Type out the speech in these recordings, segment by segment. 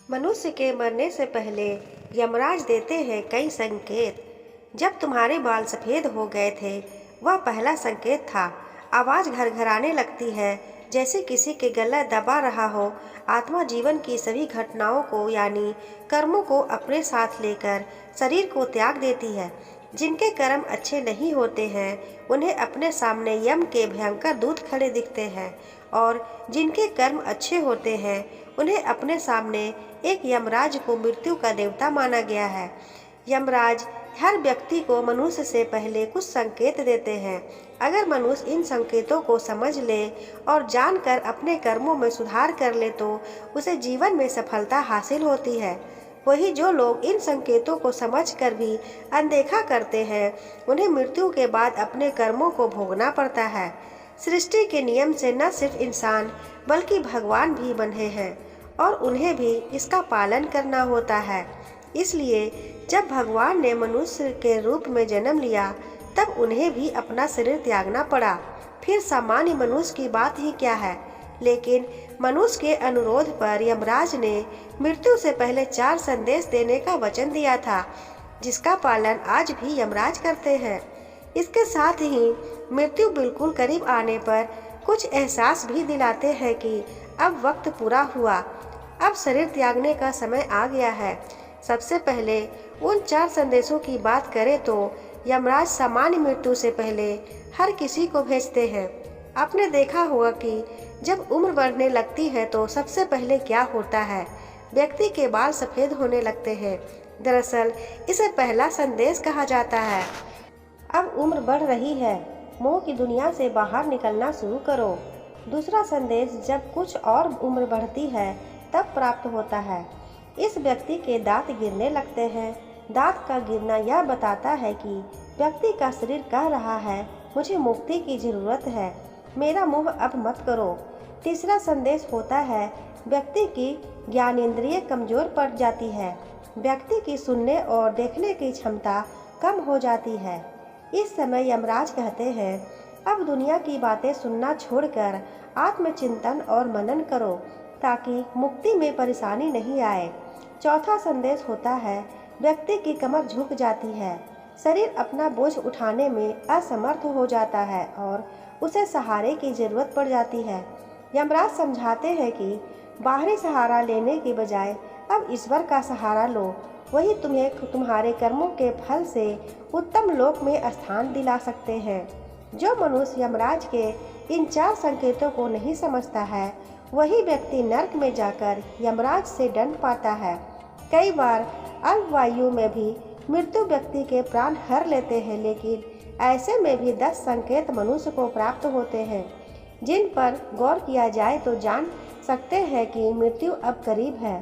मनुष्य के मरने से पहले यमराज देते हैं कई संकेत। जब तुम्हारे बाल सफ़ेद हो गए थे, वह पहला संकेत था। आवाज़ घरघराने लगती है, जैसे किसी के गला दबा रहा हो। आत्मा जीवन की सभी घटनाओं को यानी कर्मों को अपने साथ लेकर शरीर को त्याग देती है। जिनके कर्म अच्छे नहीं होते हैं, उन्हें अपने सामने यम के भयंकर दूत खड़े दिखते हैं, और जिनके कर्म अच्छे होते हैं, उन्हें अपने सामने एक यमराज को मृत्यु का देवता माना गया है। यमराज हर व्यक्ति को मनुष्य से पहले कुछ संकेत देते हैं। अगर मनुष्य इन संकेतों को समझ ले और जानकर अपने कर्मों में सुधार कर ले तो उसे जीवन में सफलता हासिल होती है। वही जो लोग इन संकेतों को समझकर भी अनदेखा करते हैं, उन्हें मृत्यु के बाद अपने कर्मों को भोगना पड़ता है। सृष्टि के नियम से न सिर्फ इंसान बल्कि भगवान भी बंधे हैं और उन्हें भी इसका पालन करना होता है। इसलिए जब भगवान ने मनुष्य के रूप में जन्म लिया, तब उन्हें भी अपना शरीर त्यागना पड़ा। फिर सामान्य मनुष्य की बात ही क्या है, लेकिन मनुष्य के अनुरोध पर यमराज ने मृत्यु से पहले 4 संदेश देने का वचन दिया था, जिसका पालन आज भी यमराज करते हैं। इसके साथ ही मृत्यु बिल्कुल करीब आने पर कुछ एहसास भी दिलाते हैं कि अब वक्त पूरा हुआ, अब शरीर त्यागने का समय आ गया है। सबसे पहले उन 4 संदेशों की बात करें तो यमराज सामान्य मृत्यु से पहले हर किसी को भेजते हैं। आपने देखा होगा कि जब उम्र बढ़ने लगती है तो सबसे पहले क्या होता है, व्यक्ति के बाल सफ़ेद होने लगते हैं। दरअसल इसे पहला संदेश कहा जाता है। अब उम्र बढ़ रही है, मोह की दुनिया से बाहर निकलना शुरू करो। दूसरा संदेश जब कुछ और उम्र बढ़ती है तब प्राप्त होता है। इस व्यक्ति के दांत गिरने लगते हैं। दांत का गिरना यह बताता है कि व्यक्ति का शरीर कह रहा है, मुझे मुक्ति की ज़रूरत है, मेरा मोह अब मत करो। तीसरा संदेश होता है, व्यक्ति की ज्ञानेंद्रिय कमज़ोर पड़ जाती है। व्यक्ति की सुनने और देखने की क्षमता कम हो जाती है। इस समय यमराज कहते हैं, अब दुनिया की बातें सुनना छोड़कर आत्मचिंतन और मनन करो, ताकि मुक्ति में परेशानी नहीं आए। चौथा संदेश होता है, व्यक्ति की कमर झुक जाती है, शरीर अपना बोझ उठाने में असमर्थ हो जाता है और उसे सहारे की ज़रूरत पड़ जाती है। यमराज समझाते हैं कि बाहरी सहारा लेने के बजाय अब ईश्वर का सहारा लो, वही तुम्हें तुम्हारे कर्मों के फल से उत्तम लोक में स्थान दिला सकते हैं। जो मनुष्य यमराज के इन 4 संकेतों को नहीं समझता है, वही व्यक्ति नरक में जाकर यमराज से दंड पाता है। कई बार अल्पवायु में भी मृत्यु व्यक्ति के प्राण हर लेते हैं, लेकिन ऐसे में भी 10 संकेत मनुष्य को प्राप्त होते हैं, जिन पर गौर किया जाए तो जान सकते हैं कि मृत्यु अब करीब है।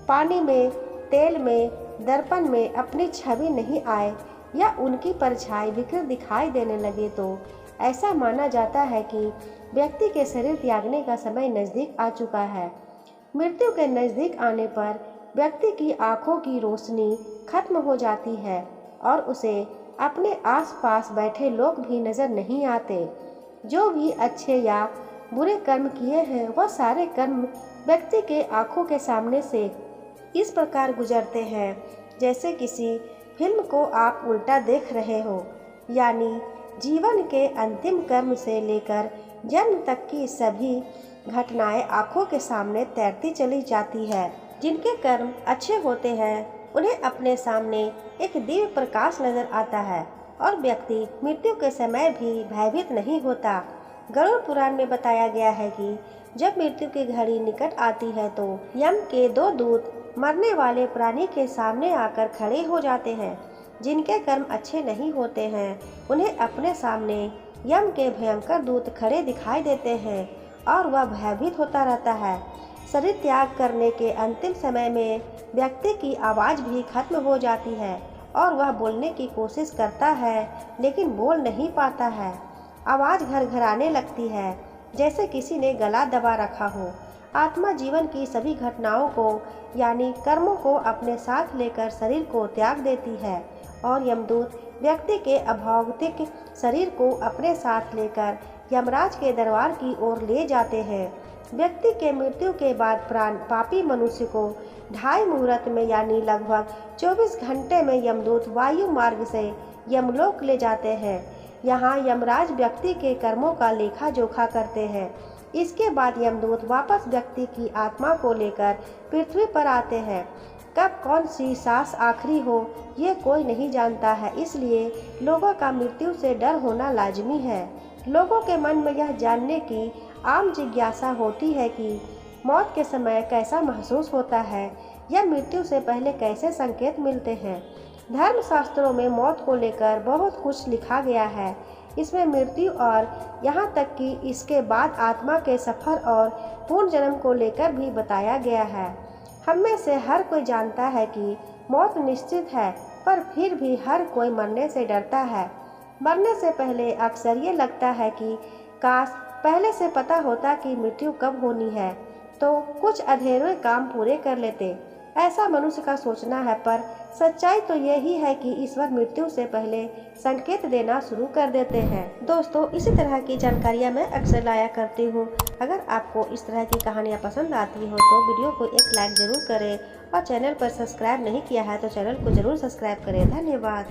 पानी में, तेल में, दर्पण में अपनी छवि नहीं आए या उनकी परछाई विकृत दिखाई देने लगे तो ऐसा माना जाता है कि व्यक्ति के शरीर त्यागने का समय नज़दीक आ चुका है। मृत्यु के नज़दीक आने पर व्यक्ति की आंखों की रोशनी खत्म हो जाती है और उसे अपने आसपास बैठे लोग भी नज़र नहीं आते। जो भी अच्छे या बुरे कर्म किए हैं, वह सारे कर्म व्यक्ति के आंखों के सामने से इस प्रकार गुजरते हैं जैसे किसी फिल्म को आप उल्टा देख रहे हो। यानी जीवन के अंतिम कर्म से लेकर जन्म तक की सभी घटनाएं आंखों के सामने तैरती चली जाती है। जिनके कर्म अच्छे होते हैं, उन्हें अपने सामने एक दिव्य प्रकाश नजर आता है और व्यक्ति मृत्यु के समय भी भयभीत नहीं होता। गरुड़ पुराण में बताया गया है कि जब मृत्यु की घड़ी निकट आती है तो यम के 2 दूत मरने वाले प्राणी के सामने आकर खड़े हो जाते हैं। जिनके कर्म अच्छे नहीं होते हैं, उन्हें अपने सामने यम के भयंकर दूत खड़े दिखाई देते हैं और वह भयभीत होता रहता है। शरीर त्याग करने के अंतिम समय में व्यक्ति की आवाज़ भी खत्म हो जाती है और वह बोलने की कोशिश करता है, लेकिन बोल नहीं पाता है। आवाज़ घरघराने लगती है, जैसे किसी ने गला दबा रखा हो। आत्मा जीवन की सभी घटनाओं को यानी कर्मों को अपने साथ लेकर शरीर को त्याग देती है और यमदूत व्यक्ति के अभौतिक शरीर को अपने साथ लेकर यमराज के दरबार की ओर ले जाते हैं। व्यक्ति के मृत्यु के बाद प्राण पापी मनुष्य को 2.5 मुहूर्त में यानी लगभग 24 घंटे में यमदूत वायु मार्ग से यमलोक ले जाते हैं। यहाँ यमराज व्यक्ति के कर्मों का लेखा जोखा करते हैं। इसके बाद यमदूत वापस व्यक्ति की आत्मा को लेकर पृथ्वी पर आते हैं। कब कौन सी सांस आखिरी हो ये कोई नहीं जानता है, इसलिए लोगों का मृत्यु से डर होना लाजमी है। लोगों के मन में यह जानने की आम जिज्ञासा होती है कि मौत के समय कैसा महसूस होता है या मृत्यु से पहले कैसे संकेत मिलते हैं। धर्मशास्त्रों में मौत को लेकर बहुत कुछ लिखा गया है। इसमें मृत्यु और यहाँ तक कि इसके बाद आत्मा के सफ़र और पुनर्जन्म को लेकर भी बताया गया है। हम में से हर कोई जानता है कि मौत निश्चित है, पर फिर भी हर कोई मरने से डरता है। मरने से पहले अक्सर ये लगता है कि काश पहले से पता होता कि मृत्यु कब होनी है, तो कुछ अधूरे काम पूरे कर लेते। ऐसा मनुष्य का सोचना है, पर सच्चाई तो यही है कि ईश्वर मृत्यु से पहले संकेत देना शुरू कर देते हैं। दोस्तों, इसी तरह की जानकारियाँ मैं अक्सर लाया करती हूँ। अगर आपको इस तरह की कहानियाँ पसंद आती हो तो वीडियो को एक लाइक ज़रूर करें और चैनल पर सब्सक्राइब नहीं किया है तो चैनल को ज़रूर सब्सक्राइब करें। धन्यवाद।